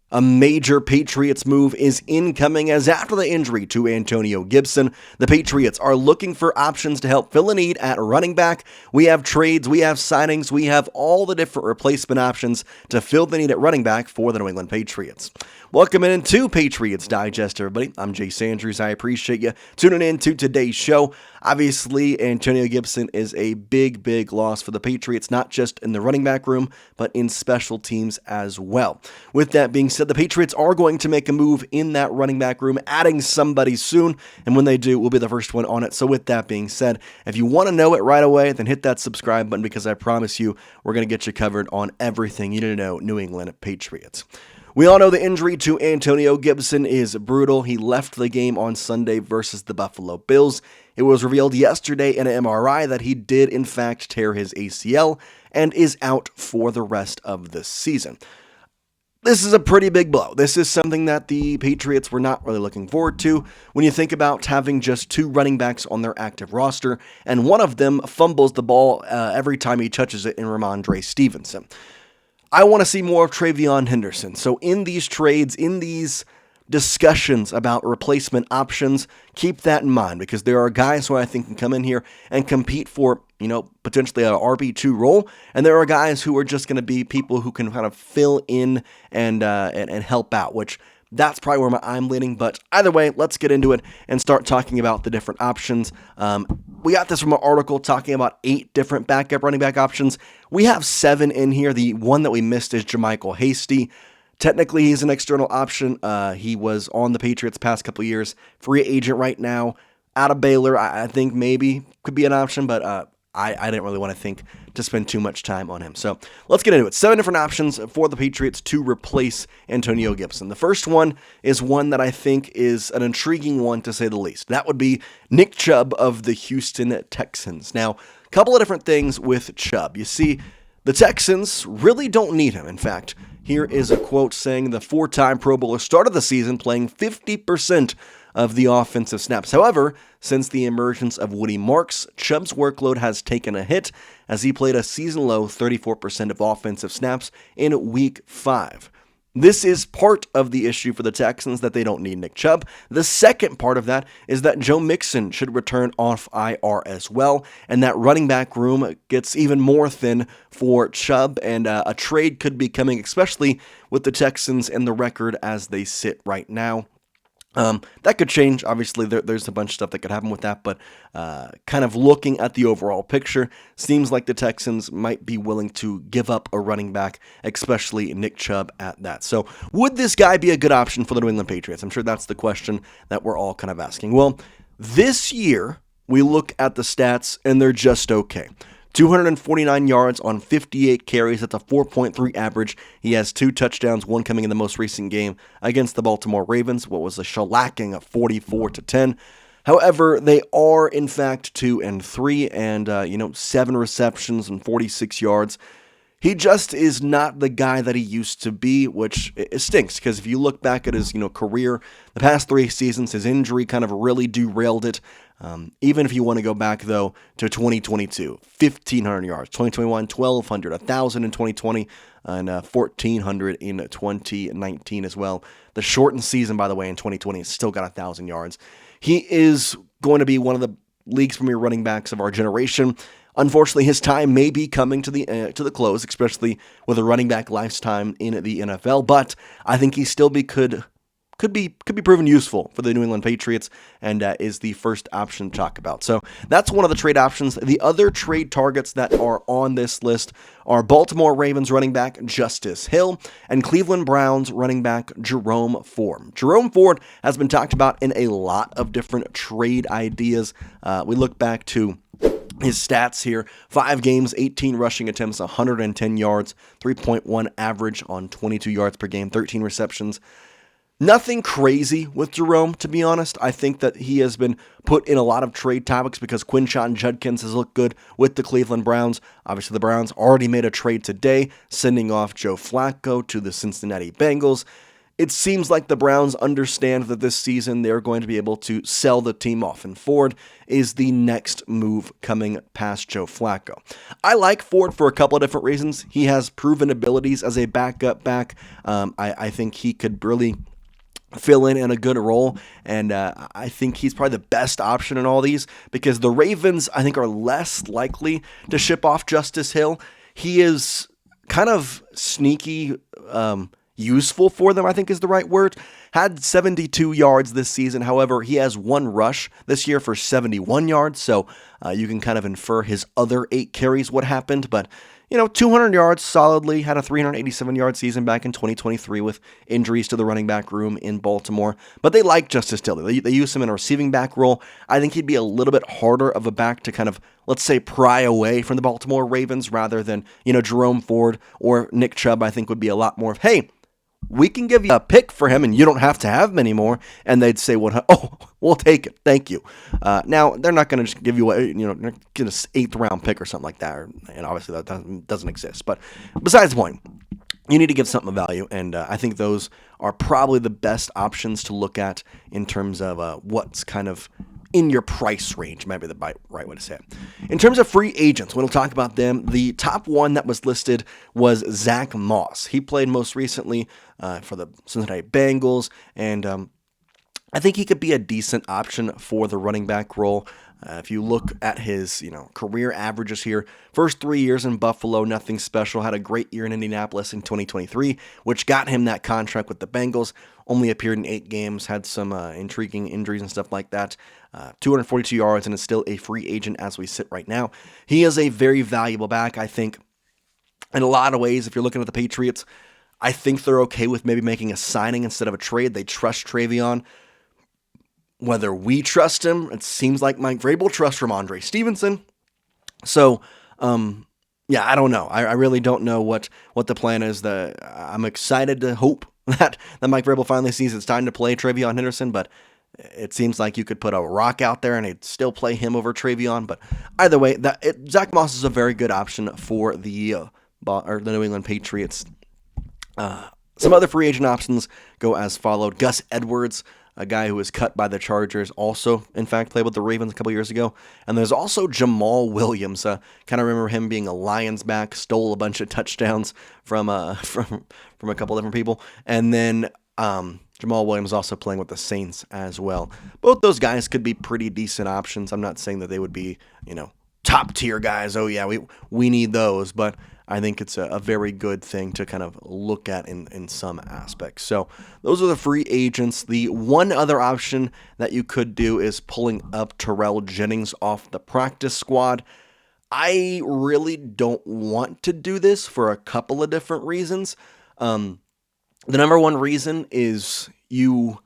A major Patriots move is incoming as after the injury to Antonio Gibson, the Patriots are looking for options to help fill a need at running back. We have trades, we have signings, we have all the different replacement options to fill the need at running back for the New England Patriots. Welcome into Patriots Digest, everybody. I'm Jace Andrews. I appreciate you tuning in to today's show. Obviously, Antonio Gibson is a big loss for the Patriots, not just in the running back room, but in special teams as well. With that being said, the Patriots are going to make a move in that running back room, adding somebody soon, and when they do, we'll be the first one on it. So with that being said, if you want to know it right away, then hit that subscribe button because I promise you, we're going to get you covered on everything you need to know New England Patriots. We all know the injury to Antonio Gibson is brutal. He left the game on Sunday versus the Buffalo Bills. It was revealed yesterday in an MRI that he did in fact tear his ACL and is out for the rest of the season. This is a pretty big blow. This is something that the Patriots were not really looking forward to when you think about having just two running backs on their active roster, and one of them fumbles the ball every time he touches it in Rhamondre Stevenson. I want to see more of TreVeyon Henderson. So in these trades, in these discussions about replacement options, keep that in mind because there are guys who I think can come in here and compete for, potentially a RB2 role, and there are guys who are just going to be people who can kind of fill in and help out, which that's probably where I'm leaning. But either way, let's get into it and start talking about the different options. We got this from an article talking about 8 different backup running back options. We have 7 in here. The one that we missed is JaMycal Hasty. Technically, he's an external option. He was on the Patriots past couple years. Free agent right now. Out of Baylor, I think maybe could be an option, but I didn't really want to think to spend too much time on him. So let's get into it. 7 different options for the Patriots to replace Antonio Gibson. The first one is one that I think is an intriguing one to say the least. That would be Nick Chubb of the Houston Texans. Now, a couple of different things with Chubb. You see, the Texans really don't need him. In fact, here is a quote saying the 4-time Pro Bowler started the season playing 50% of the offensive snaps. However, since the emergence of Woody Marks, Chubb's workload has taken a hit as he played a season-low 34% of offensive snaps in Week 5. This is part of the issue for the Texans that they don't need Nick Chubb. The second part of that is that Joe Mixon should return off IR as well, and that running back room gets even more thin for Chubb, and a trade could be coming, especially with the Texans and the record as they sit right now. That could change. Obviously, there's a bunch of stuff that could happen with that, but kind of looking at the overall picture, seems like the Texans might be willing to give up a running back, especially Nick Chubb at that. So would this guy be a good option for the New England Patriots? I'm sure that's the question that we're all kind of asking. Well, this year, we look at the stats, and they're just okay. 249 yards on 58 carries. That's a 4.3 average. He has 2 touchdowns, one coming in the most recent game against the Baltimore Ravens, what was a shellacking of 44-10. However, they are in fact 2-3 and 7 receptions and 46 yards. He just is not the guy that he used to be, which it stinks because if you look back at his career, the past 3 seasons, his injury kind of really derailed it. Even if you want to go back, though, to 2022, 1,500 yards, 2021, 1,200, 1,000 in 2020, and 1,400 in 2019 as well. The shortened season, by the way, in 2020, still got 1,000 yards. He is going to be one of the league's premier running backs of our generation. Unfortunately, his time may be coming to the close, especially with a running back lifetime in the NFL, but I think he still could be proven useful for the New England Patriots and is the first option to talk about. So that's one of the trade options. The other trade targets that are on this list are Baltimore Ravens running back Justice Hill and Cleveland Browns running back Jerome Ford. Jerome Ford has been talked about in a lot of different trade ideas. We look back to his stats here, 5 games, 18 rushing attempts, 110 yards, 3.1 average on 22 yards per game, 13 receptions. Nothing crazy with Jerome, to be honest. I think that he has been put in a lot of trade topics because Quinshon Judkins has looked good with the Cleveland Browns. Obviously, the Browns already made a trade today, sending off Joe Flacco to the Cincinnati Bengals. it seems like the Browns understand that this season they're going to be able to sell the team off, and Ford is the next move coming past Joe Flacco. I like Ford for a couple of different reasons. He has proven abilities as a backup back. I think he could really fill in a good role, and I think he's probably the best option in all these because the Ravens, I think, are less likely to ship off Justice Hill. He is kind of sneaky, useful for them, I think is the right word. Had 72 yards this season. However, he has one rush this year for 71 yards, so you can kind of infer his other 8 carries what happened, but 200 yards solidly, had a 387-yard season back in 2023 with injuries to the running back room in Baltimore. But they like Justice Hill. They use him in a receiving back role. I think he'd be a little bit harder of a back to kind of, let's say, pry away from the Baltimore Ravens rather than, Jerome Ford or Nick Chubb. I think would be a lot more of, hey, we can give you a pick for him and you don't have to have him anymore. And they'd say, oh, we'll take it. Thank you. Now, they're not going to just give you get an 8th round pick or something like that. And obviously that doesn't exist. But besides the point, you need to give something of value. And I think those are probably the best options to look at in terms of what's kind of in your price range, might be the right way to say it. In terms of free agents, we'll talk about them. The top one that was listed was Zack Moss. He played most recently for the Cincinnati Bengals, and I think he could be a decent option for the running back role. If you look at his, career averages here, first 3 years in Buffalo, nothing special. Had a great year in Indianapolis in 2023, which got him that contract with the Bengals. Only appeared in 8 games, had some intriguing injuries and stuff like that. 242 yards and is still a free agent as we sit right now. He is a very valuable back, I think, in a lot of ways. If you're looking at the Patriots, I think they're okay with maybe making a signing instead of a trade. They trust TreVeyon. Whether we trust him, it seems like Mike Vrable trusts Rhamondre Stevenson. So, I don't know. I really don't know what the plan is. I'm excited to hope that Mike Vrable finally sees it's time to play TreVeyon Henderson, but it seems like you could put a rock out there and he'd still play him over TreVeyon. But either way, Zack Moss is a very good option for the New England Patriots. Some other free agent options go as followed. Gus Edwards, a guy who was cut by the Chargers, also, in fact, played with the Ravens a couple years ago. And there's also Jamal Williams. Kind of remember him being a Lions back, stole a bunch of touchdowns from a couple different people. And then Jamal Williams also playing with the Saints as well. Both those guys could be pretty decent options. I'm not saying that they would be, top tier guys. Oh yeah, we need those, but I think it's a very good thing to kind of look at in some aspects. So those are the free agents. The one other option that you could do is pulling up Terrell Jennings off the practice squad. I really don't want to do this for a couple of different reasons. The number one reason is you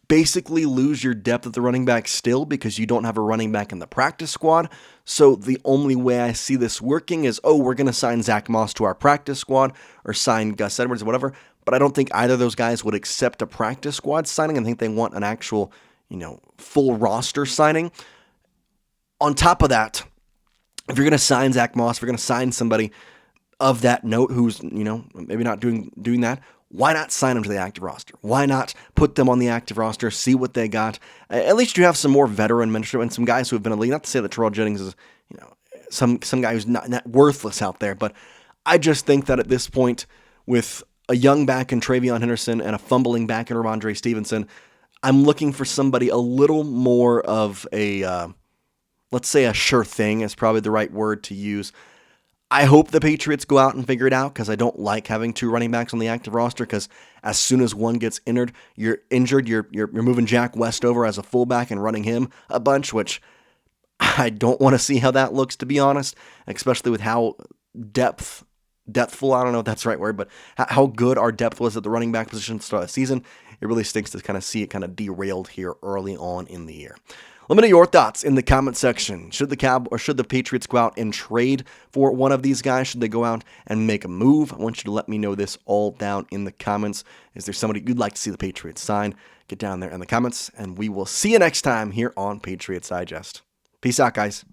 basically lose your depth at the running back still because you don't have a running back in the practice squad. So the only way I see this working is, we're going to sign Zack Moss to our practice squad or sign Gus Edwards or whatever. But I don't think either of those guys would accept a practice squad signing. I think they want an actual, full roster signing. On top of that, if you're going to sign Zack Moss, if you're going to sign somebody of that note who's, maybe not doing that, why not sign them to the active roster? Why not put them on the active roster, see what they got? At least you have some more veteran mentorship and some guys who have been elite. Not to say that Terrell Jennings is, some guy who's not worthless out there, but I just think that at this point, with a young back in TreVeyon Henderson and a fumbling back in Rhamondre Stevenson, I'm looking for somebody a little more of a, let's say a sure thing is probably the right word to use. I hope the Patriots go out and figure it out because I don't like having 2 running backs on the active roster because as soon as one gets injured, you're moving Jack West over as a fullback and running him a bunch, which I don't want to see how that looks, to be honest, especially with how depthful, I don't know if that's the right word, but how good our depth was at the running back position at the start of the season. It really stinks to kind of see it kind of derailed here early on in the year. Let me know your thoughts in the comment section. Should the Patriots go out and trade for one of these guys? Should they go out and make a move? I want you to let me know this all down in the comments. Is there somebody you'd like to see the Patriots sign? Get down there in the comments, and we will see you next time here on Patriots Digest. Peace out, guys.